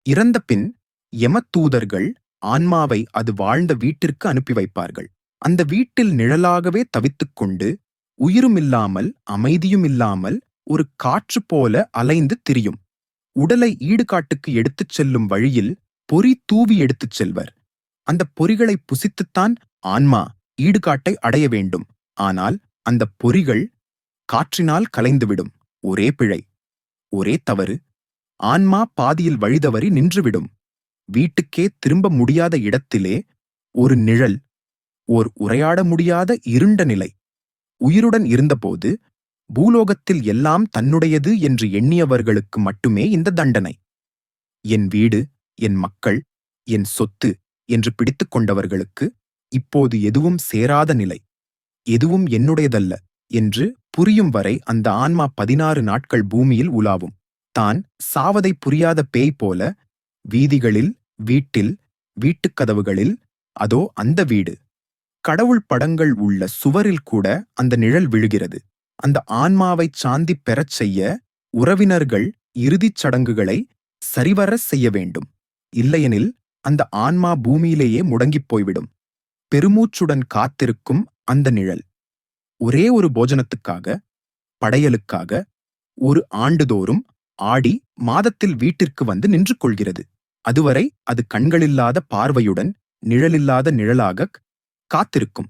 இறந்த பின் யமதூதர்கள் ஆன்மாவை அது வாழ்ந்த வீட்டிற்கு அனுப்பி வைப்பார்கள். அந்த வீட்டில் நிழலாகவே தவித்துக்கொண்டு, உயிருமில்லாமல் அமைதியுமில்லாமல் ஒரு காற்று போல அலைந்து திரியும். உடலை ஈடுகாட்டுக்கு எடுத்துச் செல்லும் வழியில் பொறி தூவி எடுத்துச் செல்வர். அந்த பொறிகளை புசித்துத்தான் ஆன்மா ஈடுகாட்டை அடைய வேண்டும். ஆனால் அந்த பொறிகள் காற்றினால் கலைந்துவிடும். ஒரே பிழை, ஒரே தவறு, ஆன்மா பாதியில் வழிதவறி நின்றுவிடும். வீட்டுக்கே திரும்ப முடியாத இடத்திலே ஒரு நிழல், ஓர் உரையாட முடியாத இருண்ட நிலை. உயிருடன் இருந்தபோது பூலோகத்தில் எல்லாம் தன்னுடையது என்று எண்ணியவர்களுக்கு மட்டுமே இந்த தண்டனை. என் வீடு, என் மக்கள், என் சொத்து என்று பிடித்துக் கொண்டவர்களுக்கு இப்போது எதுவும் சேராத நிலை, எதுவும் என்னுடையதல்ல என்று புரியும் வரை அந்த ஆன்மா 16 நாட்கள் பூமியில் உலாவும். தான் சாவதை புரியாத பேய் போல வீதிகளில், வீட்டில், வீட்டுக் கதவுகளில், அதோ அந்த வீடு, கடவுள் படங்கள் உள்ள சுவரில் கூட அந்த நிழல் விழுகிறது. அந்த ஆன்மாவைச் சாந்தி பெறச் செய்ய உறவினர்கள் இறுதிச் சடங்குகளை சரிவர செய்ய வேண்டும். இல்லையெனில் அந்த ஆன்மா பூமியிலேயே முடங்கிப் போய்விடும். பெருமூச்சுடன் காத்திருக்கும் அந்த நிழல் ஒரே ஒரு போஜனத்துக்காக, படையலுக்காக ஒரு ஆண்டுதோறும் ஆடி மாதத்தில் வீட்டிற்கு வந்து நின்று கொள்கிறது. அதுவரை அது கண்களில்லாத பார்வையுடன் நிழலில்லாத நிழலாக காத்திருக்கும்.